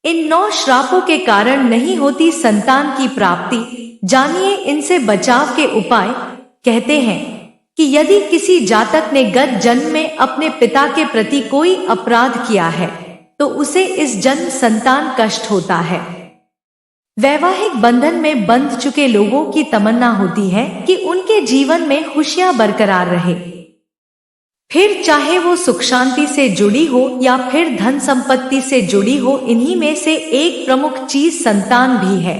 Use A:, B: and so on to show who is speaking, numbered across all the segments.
A: इन 9 श्रापों के कारण नहीं होती संतान की प्राप्ति। जानिए इनसे बचाव के उपाय। कहते हैं कि यदि किसी जातक ने गत जन्म में अपने पिता के प्रति कोई अपराध किया है तो उसे इस जन्म संतान कष्ट होता है। वैवाहिक बंधन में बंध चुके लोगों की तमन्ना होती है कि उनके जीवन में खुशियां बरकरार रहे, फिर चाहे वो सुख शांति से जुड़ी हो या फिर धन संपत्ति से जुड़ी हो। इन्हीं में से एक प्रमुख चीज संतान भी है,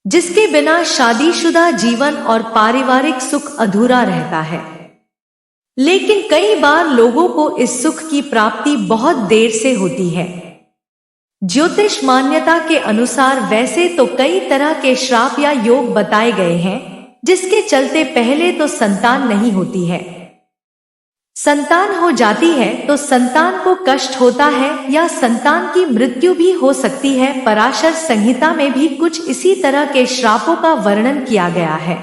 A: जिसके बिना शादीशुदा जीवन और पारिवारिक सुख अधूरा रहता है। लेकिन कई बार लोगों को इस सुख की प्राप्ति बहुत देर से होती है। ज्योतिष मान्यता के अनुसार वैसे तो कई तरह के श्राप या योग बताए गए हैं, जिसके चलते पहले तो संतान नहीं होती है, संतान हो जाती है तो संतान को कष्ट होता है या संतान की मृत्यु भी हो सकती है। पराशर संहिता में भी कुछ इसी तरह के श्रापों का वर्णन किया गया है।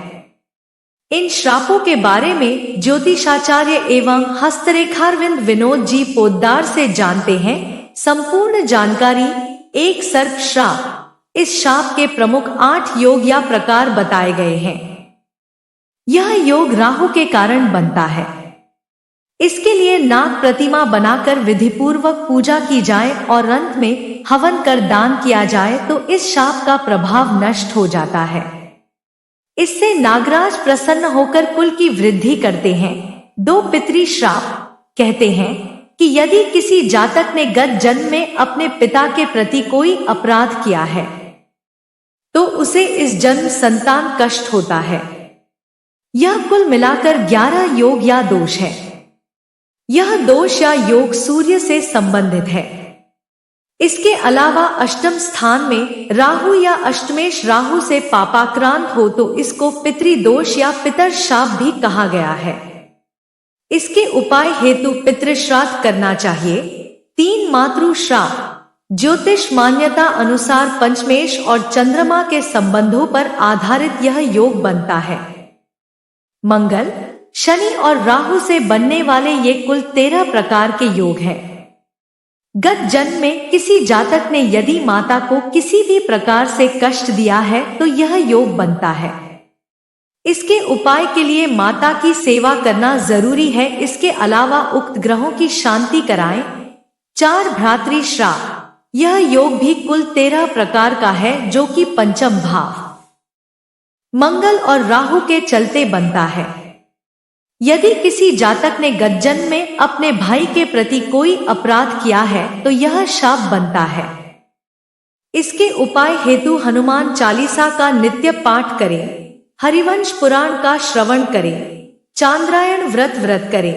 A: इन श्रापों के बारे में ज्योतिषाचार्य एवं हस्तरेखारविंद विनोद जी पोद्दार से जानते हैं। संपूर्ण जानकारी। एक सर्प श्राप। इस श्राप के प्रमुख 8 योग या प्रकार बताए गए हैं। यह योग राहु के कारण बनता है। इसके लिए नाग प्रतिमा बनाकर विधिपूर्वक पूजा की जाए और अंत में हवन कर दान किया जाए तो इस शाप का प्रभाव नष्ट हो जाता है। इससे नागराज प्रसन्न होकर कुल की वृद्धि करते हैं। 2 पितरी श्राप। कहते हैं कि यदि किसी जातक ने गत जन्म में अपने पिता के प्रति कोई अपराध किया है तो उसे इस जन्म संतान कष्ट होता है। यह कुल मिलाकर 11 योग या दोष है। यह दोष या योग सूर्य से संबंधित है। इसके अलावा अष्टम स्थान में राहु या अष्टमेश राहु से पापाक्रांत हो तो इसको पितृ दोष या पितर शाप भी कहा गया है। इसके उपाय हेतु पितृश्राद्ध करना चाहिए। 3 मातृ श्राप। ज्योतिष मान्यता अनुसार पंचमेश और चंद्रमा के संबंधों पर आधारित यह योग बनता है। मंगल, शनि और राहु से बनने वाले ये कुल 13 प्रकार के योग हैं। गत जन्म में किसी जातक ने यदि माता को किसी भी प्रकार से कष्ट दिया है तो यह योग बनता है। इसके उपाय के लिए माता की सेवा करना जरूरी है। इसके अलावा उक्त ग्रहों की शांति कराएं। 4 भ्रातृ श्राप। यह योग भी कुल 13 प्रकार का है जो कि पंचम भाव मंगल और राहु के चलते बनता है। यदि किसी जातक ने गत जन्म में अपने भाई के प्रति कोई अपराध किया है तो यह शाप बनता है। इसके उपाय हेतु हनुमान चालीसा का नित्य पाठ करें, हरिवंश पुराण का श्रवण करें, चांद्रायण व्रत करें,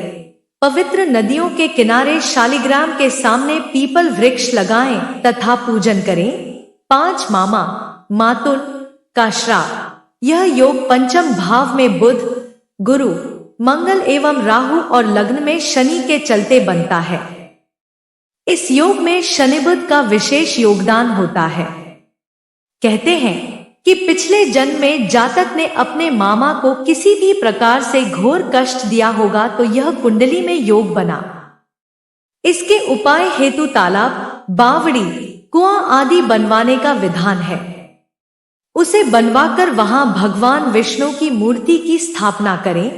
A: पवित्र नदियों के किनारे शालिग्राम के सामने पीपल वृक्ष लगाएं तथा पूजन करें। 5 मामा मातुल का श्राप। यह योग पंचम भाव में बुध, गुरु, मंगल एवं राहु और लग्न में शनि के चलते बनता है। इस योग में शनि बुध का विशेष योगदान होता है। कहते हैं कि पिछले जन्म में जातक ने अपने मामा को किसी भी प्रकार से घोर कष्ट दिया होगा तो यह कुंडली में योग बना। इसके उपाय हेतु तालाब, बावड़ी, कुआं आदि बनवाने का विधान है। उसे बनवाकर वहां भगवान विष्णु की मूर्ति की स्थापना करें।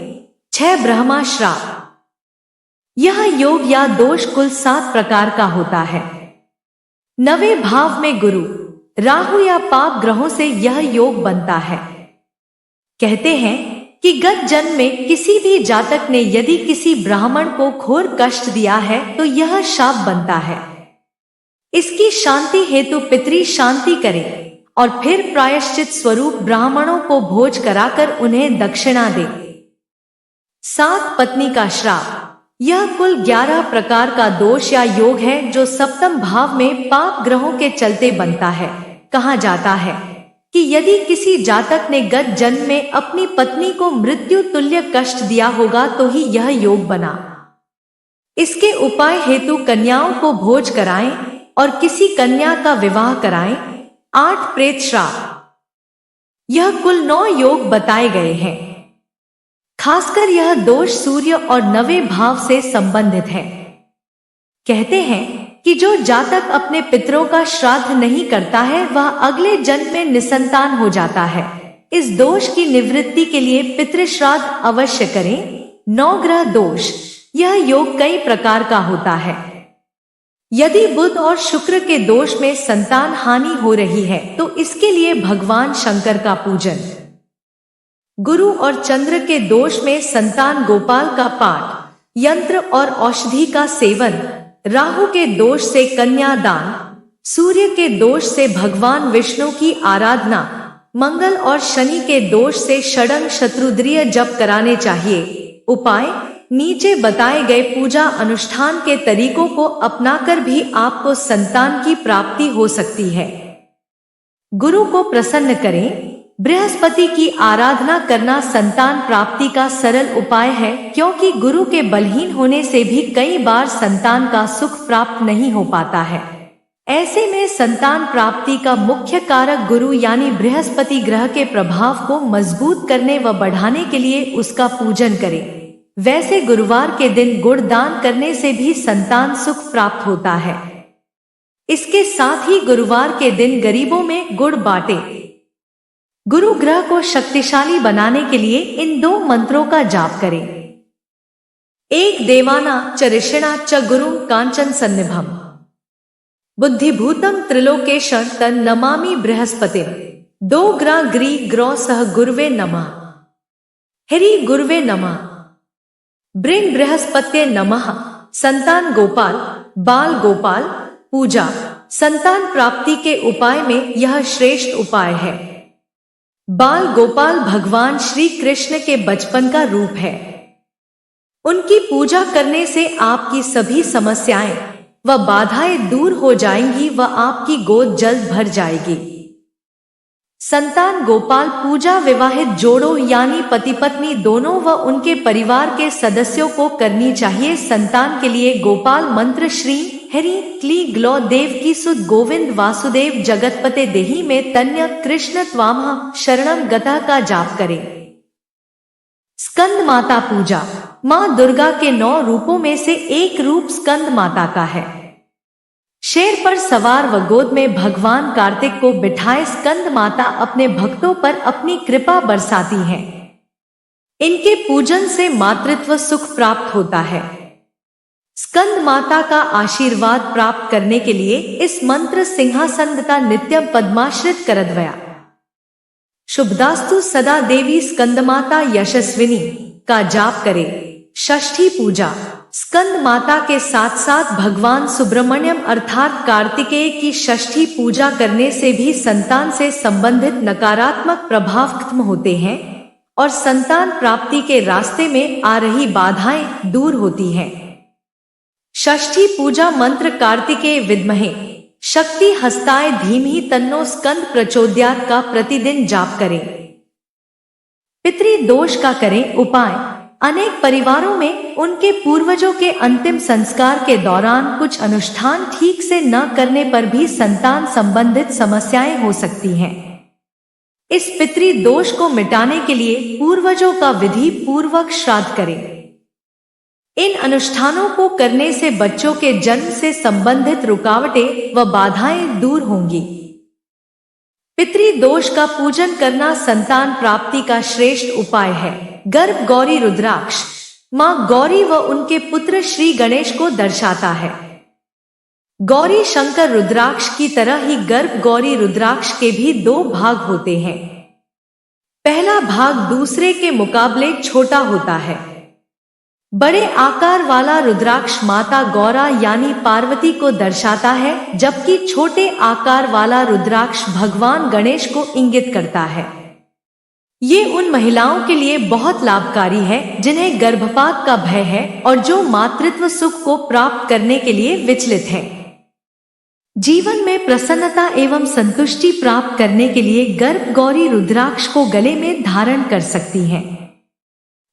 A: 6 ब्रह्मा श्राप। यह योग या दोष कुल 7 प्रकार का होता है। 9वें भाव में गुरु, राहु या पाप ग्रहों से यह योग बनता है। कहते हैं कि गत जन्म में किसी भी जातक ने यदि किसी ब्राह्मण को घोर कष्ट दिया है तो यह शाप बनता है। इसकी शांति हेतु पितृ शांति करें और फिर प्रायश्चित स्वरूप ब्राह्मणों को भोज कराकर उन्हें दक्षिणा दें। 7 पत्नी का श्राप। यह कुल 11 प्रकार का दोष या योग है जो सप्तम भाव में पाप ग्रहों के चलते बनता है। कहा जाता है कि यदि किसी जातक ने गत जन्म में अपनी पत्नी को मृत्यु तुल्य कष्ट दिया होगा तो ही यह योग बना। इसके उपाय हेतु कन्याओं को भोज कराएं और किसी कन्या का विवाह कराएं। 8 प्रेत श्राप। यह कुल 9 योग बताए गए हैं। खासकर यह दोष सूर्य और 9वें भाव से संबंधित है। कहते हैं कि जो जातक अपने पितरों का श्राद्ध नहीं करता है वह अगले जन्म में निसंतान हो जाता है। इस दोष की निवृत्ति के लिए पितृश्राद्ध अवश्य करें। 9 ग्रह दोष। यह योग कई प्रकार का होता है। यदि बुध और शुक्र के दोष में संतान हानि हो रही है तो इसके लिए भगवान शंकर का पूजन। गुरु और चंद्र के दोष में संतान गोपाल का पाठ, यंत्र और औषधि का सेवन। राहु के दोष से कन्यादान। सूर्य के दोष से भगवान विष्णु की आराधना। मंगल और शनि के दोष से षडंग शत्रुद्रिय जप कराने चाहिए। उपाय: नीचे बताए गए पूजा अनुष्ठान के तरीकों को अपनाकर भी आपको संतान की प्राप्ति हो सकती है। गुरु को प्रसन्न करें। बृहस्पति की आराधना करना संतान प्राप्ति का सरल उपाय है, क्योंकि गुरु के बलहीन होने से भी कई बार संतान का सुख प्राप्त नहीं हो पाता है। ऐसे में संतान प्राप्ति का मुख्य कारक गुरु यानी बृहस्पति ग्रह के प्रभाव को मजबूत करने व बढ़ाने के लिए उसका पूजन करें। वैसे गुरुवार के दिन गुड़ दान करने से भी संतान सुख प्राप्त होता है। इसके साथ ही गुरुवार के दिन गरीबों में गुड़ बांटे। गुरु ग्रह को शक्तिशाली बनाने के लिए इन 2 मंत्रों का जाप करें। 1 देवाना चरिषिणा च गुरुं कांचन सन्निभम बुद्धिभूतम त्रिलोकेशं तन् नमामि बृहस्पतिं। 2 ग्रह ग्री ग्रौ सह गुरुवे नमः। हरि गुरुवे नमः। ब्रिंग बृहस्पत्ये नमः। संतान गोपाल, बाल गोपाल पूजा। संतान प्राप्ति के उपाय में यह श्रेष्ठ उपाय है। बाल गोपाल भगवान श्री कृष्ण के बचपन का रूप है। उनकी पूजा करने से आपकी सभी समस्याएं व बाधाएं दूर हो जाएंगी व आपकी गोद जल्द भर जाएगी। संतान गोपाल पूजा विवाहित जोड़ों यानी पति पत्नी दोनों व उनके परिवार के सदस्यों को करनी चाहिए। संतान के लिए गोपाल मंत्र श्री हरि क्ली ग्लौ देव की सुत गोविंद वासुदेव जगतपते देहि में तन्य कृष्ण त्वामः शरणं गतः का जाप करें। स्कंद माता पूजा। माँ दुर्गा के 9 रूपों में से एक रूप स्कंद माता का है। शेर पर सवार व गोद में भगवान कार्तिक को बिठाए स्कंद माता अपने भक्तों पर अपनी कृपा बरसाती हैं। इनके पूजन से मातृत्व सुख प्राप्त होता है। स्कंद माता का आशीर्वाद प्राप्त करने के लिए इस मंत्र सिंहासनगता नित्यम पद्माश्रित करद्वया शुभदास्तु सदा देवी स्कंदमाता यशस्विनी का जाप करें। षष्ठी पूजा। स्कंद माता के साथ साथ भगवान सुब्रमण्यम अर्थात कार्तिकेय की षष्ठी पूजा करने से भी संतान से संबंधित नकारात्मक प्रभाव खत्म होते हैं और संतान प्राप्ति के रास्ते में आ रही बाधाएं दूर होती हैं। षष्ठी पूजा मंत्र कार्तिकेय विद्महे शक्ति हस्ताय धीमहि तन्नो स्कंद प्रचोदयात् का प्रतिदिन जाप करें। पितृ दोष का करें उपाय। अनेक परिवारों में उनके पूर्वजों के अंतिम संस्कार के दौरान कुछ अनुष्ठान ठीक से न करने पर भी संतान संबंधित समस्याएं हो सकती हैं। इस पितृ दोष को मिटाने के लिए पूर्वजों का विधि पूर्वक श्राद्ध करें। इन अनुष्ठानों को करने से बच्चों के जन्म से संबंधित रुकावटें व बाधाएं दूर होंगी। पितृ दोष का पूजन करना संतान प्राप्ति का श्रेष्ठ उपाय है। गर्भ गौरी रुद्राक्ष। मां गौरी व उनके पुत्र श्री गणेश को दर्शाता है। गौरी शंकर रुद्राक्ष की तरह ही गर्भ गौरी रुद्राक्ष के भी 2 भाग होते हैं। पहला भाग दूसरे के मुकाबले छोटा होता है। बड़े आकार वाला रुद्राक्ष माता गौरा यानी पार्वती को दर्शाता है, जबकि छोटे आकार वाला रुद्राक्ष भगवान गणेश को इंगित करता है। ये उन महिलाओं के लिए बहुत लाभकारी है जिन्हें गर्भपात का भय है और जो मातृत्व सुख को प्राप्त करने के लिए विचलित है। जीवन में प्रसन्नता एवं संतुष्टि प्राप्त करने के लिए गर्भ गौरी रुद्राक्ष को गले में धारण कर सकती हैं।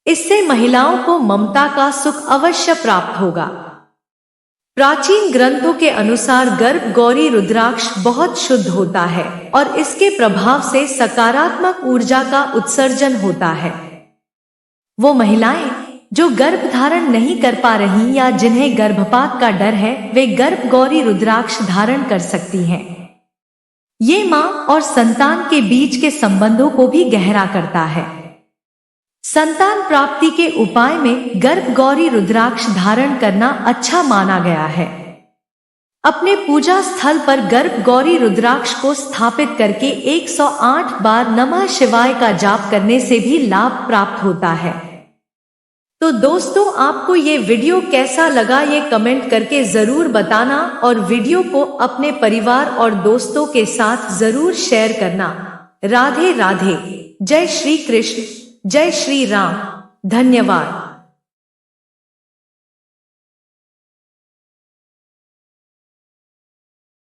A: इससे महिलाओं को ममता का सुख अवश्य प्राप्त होगा। प्राचीन ग्रंथों के अनुसार गर्भ गौरी रुद्राक्ष बहुत शुद्ध होता है और इसके प्रभाव से सकारात्मक ऊर्जा का उत्सर्जन होता है। वो महिलाएं जो गर्भ धारण नहीं कर पा रही या जिन्हें गर्भपात का डर है, वे गर्भ गौरी रुद्राक्ष धारण कर सकती हैं। ये मां और संतान के बीच के संबंधों को भी गहरा करता है। संतान प्राप्ति के उपाय में गर्भ गौरी रुद्राक्ष धारण करना अच्छा माना गया है। अपने पूजा स्थल पर गर्भ गौरी रुद्राक्ष को स्थापित करके 108 बार नमः शिवाय का जाप करने से भी लाभ प्राप्त होता है। तो दोस्तों, आपको ये वीडियो कैसा लगा ये कमेंट करके जरूर बताना और वीडियो को अपने परिवार और दोस्तों के साथ जरूर शेयर करना। राधे राधे। जय श्री कृष्ण, जय श्री राम। धन्यवाद।